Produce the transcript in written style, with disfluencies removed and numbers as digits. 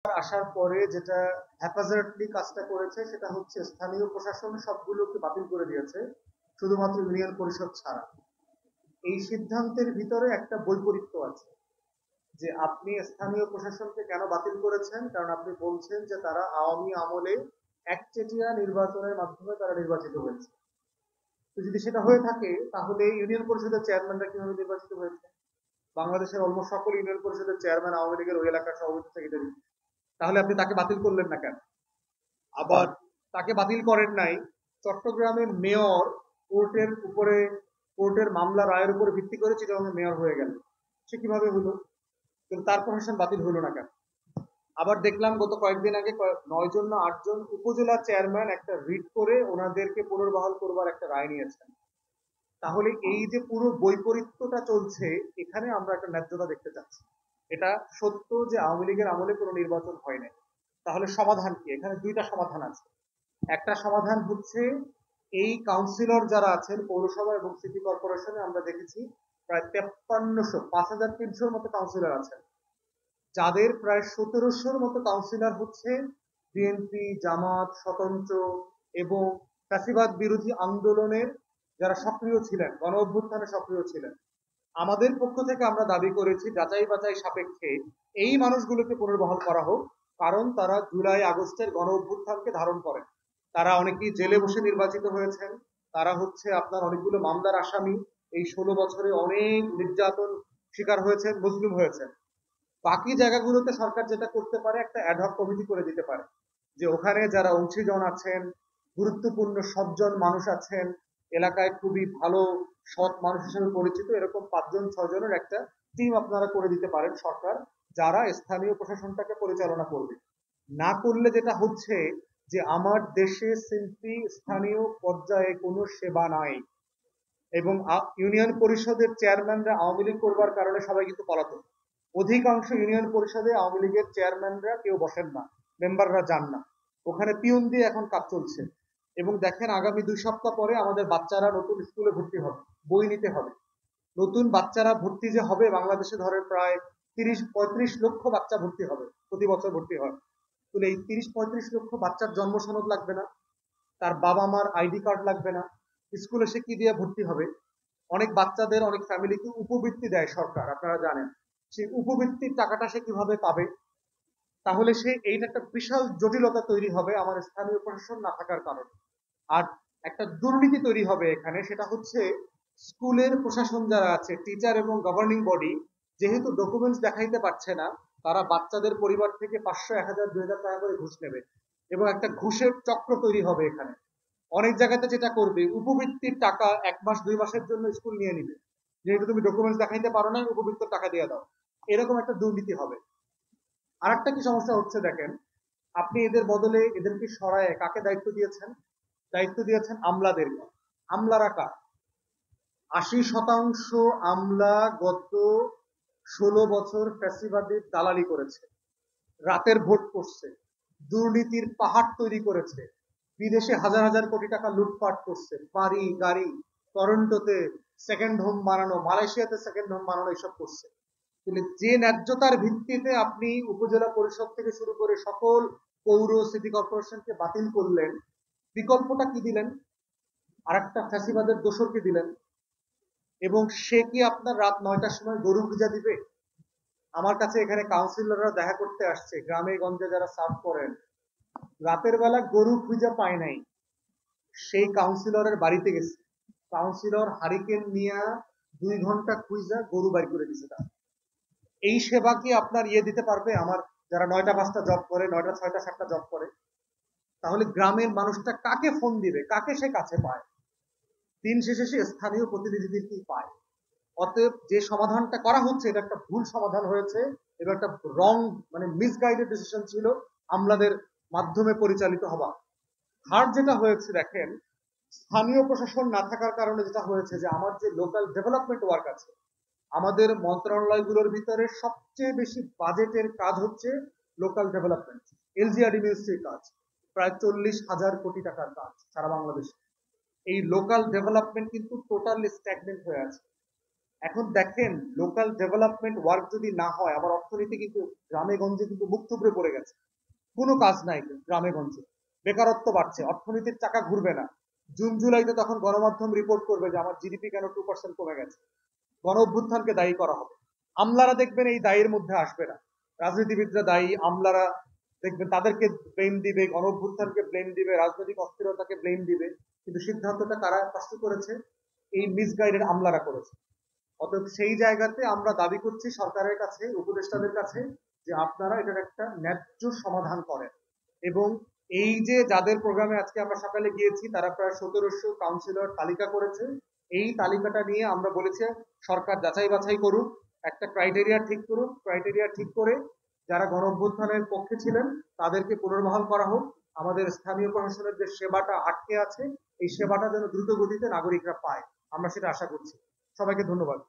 আসার পরে যেটা হ্যাপাজার্ডলি কাজটা করেছে সেটা হচ্ছে স্থানীয় প্রশাসন সবগুলোকে বাতিল করে দিয়েছে, শুধুমাত্র ইউনিয়ন পরিষদ ছাড়া। এই সিদ্ধান্তের ভিতরে একটা বৈপরীত্য আছে, যে আপনি স্থানীয় প্রশাসনকে কেন বাতিল করেছেন, কারণ আপনি বলছেন যে তারা আওয়ামী আমলে একচেটিয়া নির্বাচনের মাধ্যমে তারা নির্বাচিত হয়েছে। তো যদি সেটা হয়ে থাকে তাহলে ইউনিয়ন পরিষদের চেয়ারম্যানরা কিভাবে নির্বাচিত হয়েছে? বাংলাদেশের অলমোস্ট সকল ইউনিয়ন পরিষদের চেয়ারম্যান আওয়ামী লীগের ওই এলাকার সভাপতি সেক্রেটারি। তাহলে আপনি তাকে বাতিল করলেন না কেন? আবার তাকে বাতিল করেন নাই, চট্টগ্রামের মেয়র কোর্টের মামলা রায়ের উপর ভিত্তি করে চিটাগাংয়ের মেয়র হয়ে গেল। সে কিভাবে হলো? কিন্তু তার প্রশাসন বাতিল হলো না কেন? আবার দেখলাম গত কয়েকদিন আগে 9 জন না 8 জন উপজেলা চেয়ারম্যান একটা রিট করে ওনাদেরকে পুনর্বহাল করবার একটা রায় নিয়েছেন। তাহলে এই যে পুরো বৈপরীত্যটা চলছে, এখানে আমরা একটা ন্যায্যতা দেখতে চাচ্ছি। এটা সত্য যে আওয়ামী লীগের আমলে কোনো নির্বাচন হয় নাই। তাহলে সমাধান কি? এখানে দুইটা সমাধান আছে। একটা সমাধান হচ্ছে, এই কাউন্সিলর যারা আছেন পৌরসভা এবং সিটি কর্পোরেশনে আমরা দেখেছি প্রায় 5300 মতো কাউন্সিলর আছেন, যাদের প্রায় 1700 মতো কাউন্সিলর হচ্ছে বিএনপি, জামাত, স্বতন্ত্র এবং ফ্যাসিবাদ বিরোধী আন্দোলনের যারা সক্রিয় ছিলেন, গণ অভ্যুত্থানে সক্রিয় ছিলেন। আমাদের পক্ষ থেকে আমরা দাবি করেছি যাচাই বাছাই সাপেক্ষে এই মানুষগুলোকে পুনর্বহাল করা হোক, কারণ তারা জুলাই আগস্টের গণ অভ্যুত্থানকে ধারণ করেন। তারা অনেকেই জেলে বসে নির্বাচিত হয়েছেন, তারা হচ্ছে আপনার অনেকগুলো মামলার আসামি, এই 16 বছরে অনেক নির্যাতন শিকার হয়েছেন, মুসলিম হয়েছেন। বাকি জায়গাগুলোতে সরকার যেটা করতে পারে, একটা অ্যাডহক কমিটি করে দিতে পারে, যে ওখানে যারা অংশীজন আছেন, গুরুত্বপূর্ণ সজ্জন মানুষ আছেন, এলাকায় খুবই ভালো সৎ মানুষ হিসেবে পরিচিত, এরকম 5 জন 6 জনের একটা টিম আপনারা করে দিতে পারেন সরকার, যারা স্থানীয় প্রশাসনটাকে পরিচালনা করবে। না করলে যেটা হচ্ছে যে আমার দেশে সিম্পলি স্থানীয় পর্যায়ে কোনো সেবা নাই, এবং ইউনিয়ন পরিষদের চেয়ারম্যানরা আওয়ামী লীগ করবার কারণে সবাই কিন্তু পলাতক। অধিকাংশ ইউনিয়ন পরিষদে আওয়ামী লীগের চেয়ারম্যানরা কেউ বসেন না, মেম্বাররা যান না, ওখানে পিয়ন দিয়ে এখন কাজ চলছে। এবং দেখেন আগামী 2 সপ্তাহ পরে আমাদের বাচ্চারা নতুন স্কুলে ভর্তি হবে, বই নিতে হবে। নতুন বাচ্চারা ভর্তি যে হবে, বাংলাদেশে ধরে প্রায় 30-35 লক্ষ বাচ্চা ভর্তি হবে, প্রতি বছর ভর্তি হয়। তাহলে এই 30-35 লক্ষ বাচ্চার জন্ম সনদ লাগবে না, তার বাবা মার আইডি কার্ড লাগবে না, স্কুলে সে কি দিয়ে ভর্তি হবে? অনেক বাচ্চাদের, অনেক ফ্যামিলিকে উপবৃত্তি দেয় সরকার, আপনারা জানেন। সেই উপবৃত্তির টাকাটা সে কিভাবে পাবে? তাহলে সে এইটা একটা বিশাল জটিলতা তৈরি হবে আমার স্থানীয় প্রশাসন না থাকার কারণে। আর একটা দুর্নীতি তৈরি হবে এখানে, সেটা হচ্ছে স্কুলের প্রশাসন যারা আছে, টিচার এবং গভর্নিং বডি, যেহেতু ডকুমেন্টস দেখাইতে পারছে না, তারা বাচ্চাদের পরিবার থেকে 500, 1000, 2000 টাকা করে ঘুষ নেবে, এবং একটা ঘুষের চক্র তৈরি হবে এখানে। অনেক জায়গাতে যেটা করবে, উপবৃত্তির টাকা 1 মাস 2 মাসের জন্য স্কুল নিয়ে নিবে, যেহেতু তুমি ডকুমেন্টস দেখাইতে পারো না, উপবৃত্তির টাকা দিয়ে দাও। এরকম একটা দুর্নীতি হবে। আর একটা কি সমস্যা হচ্ছে দেখেন, আপনি এদের বদলে এদেরকে সরায় কাকে দায়িত্ব দিয়েছেন? দায়িত্ব দিয়েছেন আমলাদেরকে। আমলারা কার? 80% আমলা গত 16 বছর ফ্যাসিবাদের দালালি করেছে, রাতের ভোট করছে, দুর্নীতির পাহাড় তৈরি করেছে, বিদেশে হাজার হাজার কোটি টাকা লুটপাট করছে, বাড়ি গাড়ি, টরন্টোতে সেকেন্ড হোম বানানো, মালয়েশিয়াতে সেকেন্ড হোম বানানো, এসব করছে। তাহলে যে ন্যায্যতার ভিত্তিতে আপনি উপজেলা পরিষদ থেকে শুরু করে সকল পৌর সিটি কর্পোরেশনকে বাতিল করলেন, বিকল্পটা কি দিলেন? আর একটা ফ্যাসিবাদের দোসরকে দিলেন। এবং সে কি আপনার রাত 9টার সময় গরু পূজা দিবে? আমার কাছে এখানে কাউন্সিলররা দেখা করতে আসছে, গ্রামে গঞ্জে যারা সার্ভ করেন, রাতের বেলা গরু খুঁজে পায় নাই, সেই কাউন্সিলরের বাড়িতে গেছে, কাউন্সিলর হারিকেন নিয়ে 2 ঘন্টা খুঁজা গরু বাড়ি করে দিছে। তার এই সেবা কি আপনার দিতে পারবে আমার যারা 9টা 5টা জব করে, 9টা 6টা 7টা জব করে? তাহলে গ্রামের মানুষটা কাকে ফোন দিবে, কাকে সে কাছে পায়? দিন শেষে সে স্থানীয় প্রতিনিধিদের কি পায়? অতএব যে সমাধানটা করা হচ্ছে, এটা একটা ভুল সমাধান হয়েছে, এটা একটা রং, মানে মিসগাইডেড ডিসিশন ছিল আমলাদের মাধ্যমে পরিচালিত হওয়া। আর যেটা হয়েছে দেখেন, স্থানীয় প্রশাসন না থাকার কারণে যেটা হয়েছে যে আমার যে লোকাল ডেভেলপমেন্ট ওয়ার্ক আছে, আমাদের মন্ত্রণালয়গুলোর ভিতরে সবচেয়ে বেশি বাজেটের কাজ হচ্ছে লোকাল ডেভেলপমেন্ট, এলজিআরডি মিনিস্ট্রির কাজ, প্রায় 40,000 কোটি টাকার কাজ সারা বাংলাদেশে। এই লোকাল ডেভেলপমেন্ট কিন্তু টোটালি স্ট্যাগনেন্ট হয়ে আছে। এখন দেখেন, লোকাল ডেভেলপমেন্ট ওয়ার্ক যদি না হয়, আমার অর্থনীতি কিন্তু গ্রামে গঞ্জে কিন্তু মুখ থুবড়ে পড়ে গেছে। কোনো কাজ নাই গ্রামে গঞ্জে, বেকারত্ব বাড়ছে, অর্থনীতির চাকা ঘুরবে না। জুন জুলাইতে তখন গণমাধ্যম রিপোর্ট করবে যে আমার জিডিপি কেন 2% কমে গেছে। গণ অভ্যুত্থানকে দায়ী করা হবে। আমলারা দেখবেন এই দায়ের মধ্যে আসবে না, রাজনীতিবিদরা দায়ী, আমলারা দেখবেন তাদেরকে ব্লেম দিবে, গণ অভ্যুত্থানকে ব্লেম দিবে, রাজনৈতিক অস্থিরতাকে ব্লেম দিবে। কিন্তু সিদ্ধান্তটা কারা কষ্ট করেছে? এই মিসগাইডেড আমলারা করেছে। অতএব সেই জায়গাতে আমরা দাবি করছি সরকারের কাছে, উপদেষ্টাদের কাছে, যে আপনারা এটার একটা ন্যায্য সমাধান করেন। এবং এই যে যাদের প্রোগ্রামে আজকে আমরা সকালে গিয়েছি, তারা প্রায় 1700 কাউন্সিলর তালিকা করেছে। এই তালিকাটা নিয়ে আমরা বলেছি সরকার যাচাই বাছাই করুক, একটা ক্রাইটেরিয়া ঠিক করুক, ক্রাইটেরিয়া ঠিক করে যারা গণ অভ্যুত্থানের পক্ষে ছিলেন তাদেরকে পুনর্বহাল করা হোক। আমাদের স্থানীয় প্রশাসনের যে সেবাটা আটকে আছে, এই সেবাটা যেন দ্রুত গতিতে নাগরিকরা পায়, আমরা সেটা আশা করছি। সবাইকে ধন্যবাদ।